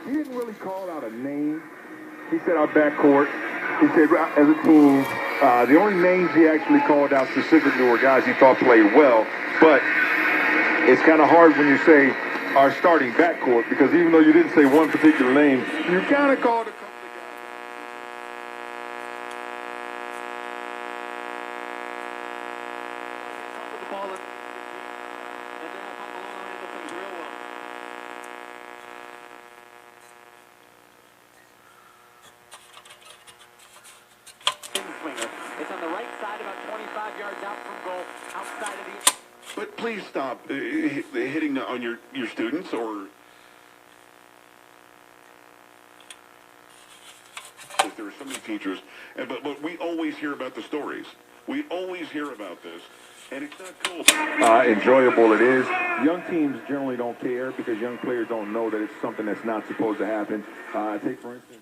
He didn't really call out a name. He said our backcourt. He said as a team, the only names he actually called out specifically were guys he thought played well. But it's kind of hard when you say our starting backcourt because even though you didn't say one particular name, you kind of called a couple of guys. It's on the right side, about 25 yards out from goal, outside of the... But please stop hitting on your students or... There are so many teachers, but we always hear about the stories. We always hear about this, and it's not cool. Enjoyable it is. Young teams generally don't care because young players don't know that it's something that's not supposed to happen. Take, for instance...